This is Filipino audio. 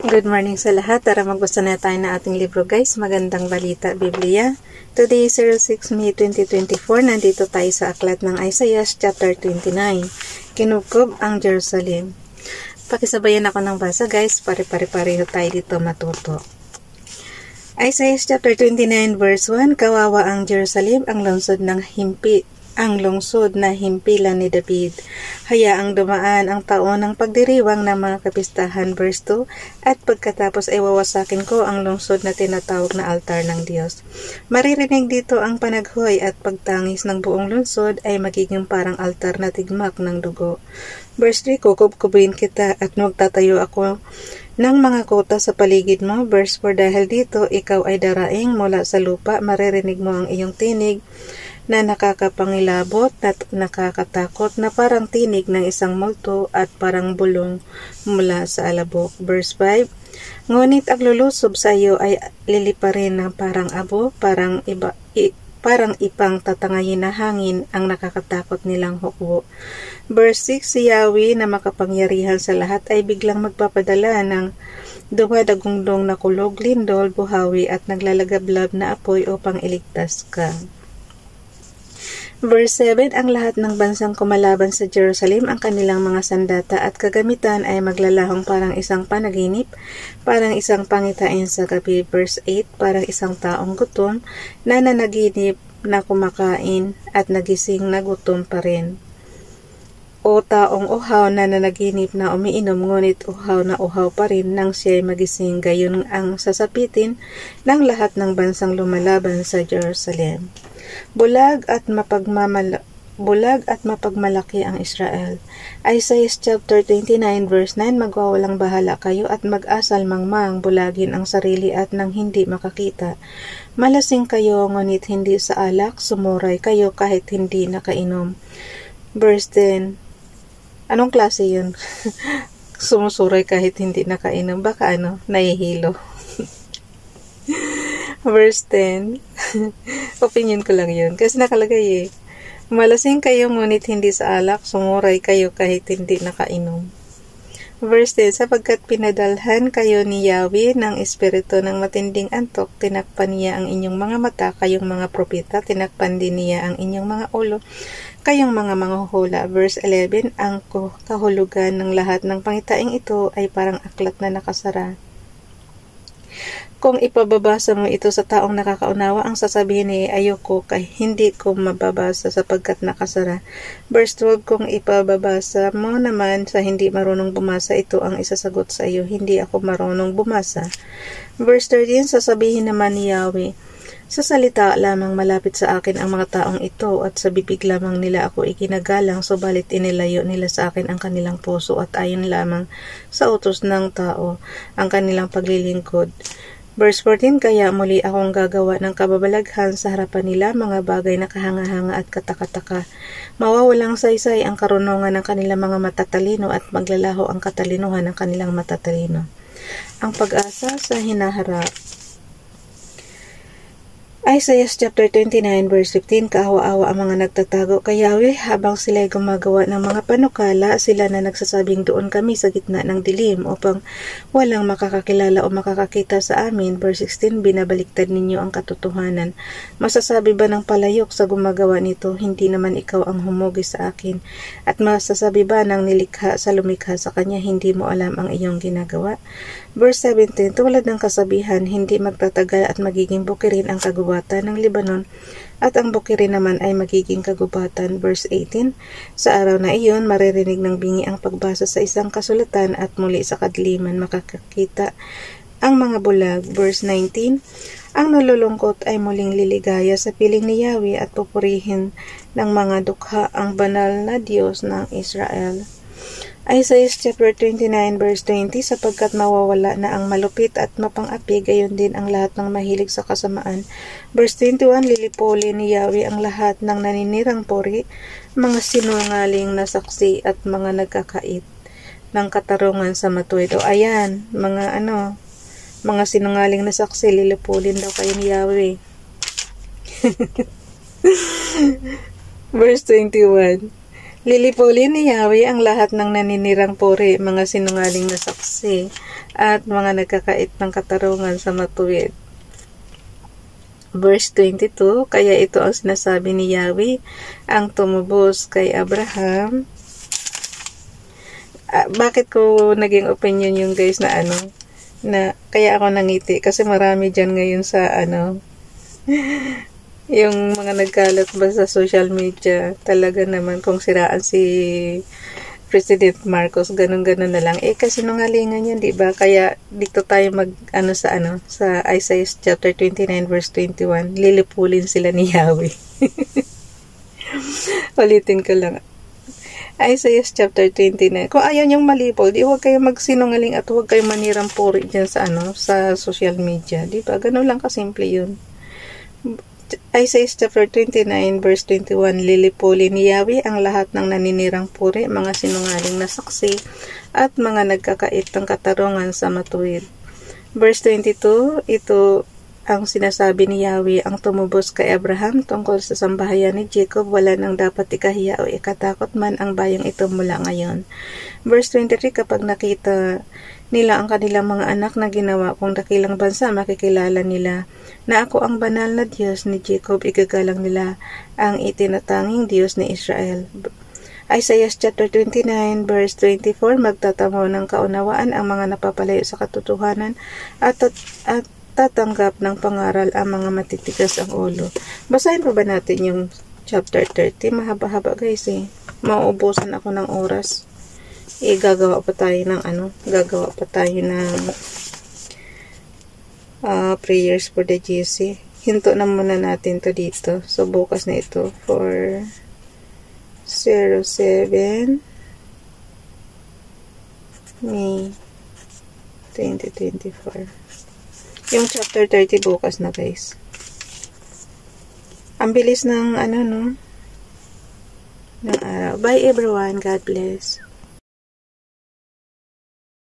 Good morning sa lahat. Tara magbasa na tayo na ating libro guys. Magandang balita, Biblia. Today is 06 May 2024. Nandito tayo sa aklat ng Isaiah chapter 29. Kinubkob ang Jerusalem. Pakisabayan ako ng basa guys. Pare-pareho tayo dito matuto. Isaiah chapter 29 verse 1. Kawawa ang Jerusalem, ang lungsod na himpilan ni David. Hayaang dumaan ang taon ng pagdiriwang ng mga kapistahan, verse 2, at pagkatapos ay wawasakin ko ang lungsod na tinatawag na altar ng Diyos. Maririnig dito ang panaghoy at pagtangis ng buong lungsod ay magiging parang altar na tigmak ng dugo. Verse 3, kukubkubin kita at magtatayo ako ng mga kota sa paligid mo. Verse 4, dahil dito ikaw ay daraing mula sa lupa, maririnig mo ang iyong tinig na nakakapangilabot at nakakatakot na parang tinig ng isang multo at parang bulong mula sa alabok. Verse 5, ngunit ang lulusob sa iyo ay liliparin ng parang abo, parang ipang tatangayin na hangin ang nakakatakot nilang hukbo. Verse 6, si Yahweh na makapangyarihan sa lahat ay biglang magpapadala ng dumadagundong na kulog, lindol, buhawi at naglalagablab na apoy upang iligtas ka. Verse 7, ang lahat ng bansang kumalaban sa Jerusalem, ang kanilang mga sandata at kagamitan ay maglalahong parang isang panaginip, parang isang pangitain sa gabi. Verse 8, parang isang taong gutom na nanaginip na kumakain at nagising na gutom pa rin. O taong uhaw na nanaginip na umiinom ngunit uhaw pa rin nang siya'y magising, gayon ang sasapitin ng lahat ng bansang lumalaban sa Jerusalem. Bulag at mapagmalaki ang Israel. Isaiah chapter 29 verse 9, magwawalang bahala kayo at mag-asal mangmang, bulagin ang sarili at nang hindi makakita. Malasing kayo ngunit hindi sa alak, sumuray kayo kahit hindi nakainom. Verse 10, anong klase yun? Sumusuray kahit hindi nakainom, baka nahihilo. Verse 10, opinion ko lang yun kasi nakalagay malasing kayo ngunit hindi sa alak, sumuray kayo kahit hindi nakainom. Verse 10, sapagkat pinadalhan kayo ni Yahweh ng espiritu ng matinding antok, tinakpan niya ang inyong mga mata, kayong mga propeta, tinakpan din niya ang inyong mga ulo, kayong mga manghuhula. Verse 11, ang kahulugan ng lahat ng pangitaing ito ay parang aklat na nakasara. Kung ipababasa mo ito sa taong nakakaunawa, ang sasabihin niya, ayoko kay hindi ko mababasa sapagkat nakasara. Verse 12, kung ipababasa mo naman sa hindi marunong bumasa, ito ang isasagot sa iyo, hindi ako marunong bumasa. Verse 13, sasabihin naman ni Yahweh, sa salita lamang malapit sa akin ang mga taong ito at sa bibig lamang nila ako ikinagalang, subalit inilayo nila sa akin ang kanilang puso at ayon lamang sa utos ng tao ang kanilang paglilingkod. Verse 14, kaya muli akong gagawa ng kababalaghan sa harapan nila, mga bagay na kahanga-hanga at katakataka. Mawawalang saysay ang karunungan ng kanilang mga matatalino at maglalaho ang katalinuhan ng kanilang matatalino. Ang pag-asa sa hinaharap. Isaiah chapter 29 verse 15, kaawa-awa ang mga nagtatago kay Yahweh habang sila'y gumagawa ng mga panukala, sila na nagsasabing doon kami sa gitna ng dilim upang walang makakakilala o makakakita sa amin. Verse 16, binabaliktad ninyo ang katotohanan. Masasabi ba ng palayok sa gumagawa nito, hindi naman ikaw ang humugi sa akin? At masasabi ba ng nilikha sa lumikha sa kanya, hindi mo alam ang iyong ginagawa? Verse 17, tulad ng kasabihan, hindi magtatagal at magiging bukirin ang kagubatan ng Libanon at ang bukirin naman ay magiging kagubatan. Verse 18, sa araw na iyon maririnig ng bingi ang pagbasa sa isang kasulatan at muli sa kadiliman makakakita ang mga bulag. Verse 19, ang nalulungkot ay muling liligaya sa piling ni Yahweh at pupurihin ng mga dukha ang banal na Diyos ng Israel. Isaiah chapter 29 verse 20, sapagkat mawawala na ang malupit at mapang-api, gayon din ang lahat ng mahilig sa kasamaan. Verse 21, lilipulin ni Yahweh ang lahat ng naninirang puri, mga sinungaling na saksi at mga nagkakait ng katarungan sa matuwid. O ayan, mga sinungaling na saksi, lilipulin daw kayo ni Yahweh. Verse 21, lilipulin ni Yahweh ang lahat ng naninirang puri, mga sinungaling na saksi, at mga nagkakait ng katarungan sa matuwid. Verse 22, kaya ito ang sinasabi ni Yahweh, ang tumubos kay Abraham. Bakit ko naging opinion yung guys na na kaya ako nangiti? Kasi marami dyan ngayon sa yung mga nagkalat ba sa social media, talaga naman kung siraan si President Marcos, ganun-ganun na lang. Kasi nungalingan yan, di ba? Kaya dito tayo sa Isaiah chapter 29 verse 21, lilipulin sila ni Yahweh. Ulitin ko lang. Isaiah chapter 29. Kung ayaw niyang malipol, di huwag kayo magsinungaling at huwag kayo manirang puri dyan sa social media. Di ba? Ganun lang kasimple yun. Isaiah chapter 29 verse 21, lilipulin ni Yahweh ang lahat ng naninirang puri, mga sinungaling na saksi, at mga nagkakait ng katarungan sa matuwid. Verse 22, ito ang sinasabi ni Yahweh, ang tumubos kay Abraham tungkol sa sambahayan ni Jacob, wala nang dapat ikahiya o ikatakot man ang bayang ito mula ngayon. Verse 23, kapag nakita nila ang kanilang mga anak na ginawa kong dakilang bansa, makikilala nila na ako ang banal na Diyos ni Jacob, igagalang nila ang itinatanging Diyos ni Israel. Isaiah chapter 29 verse 24, magtatamo ng kaunawaan ang mga napapalayo sa katotohanan at tatanggap ng pangaral ang mga matitigas ang ulo. Basahin pa ba natin yung chapter 30? Mahaba-haba guys Mauubusan ako ng oras. Gagawa pa tayo ng prayers for the GC. Hinto na muna natin to dito. So, bukas na ito for 07 May 2024. Yung chapter 30 bukas na guys. Ang bilis ng ng araw. Bye everyone. God bless.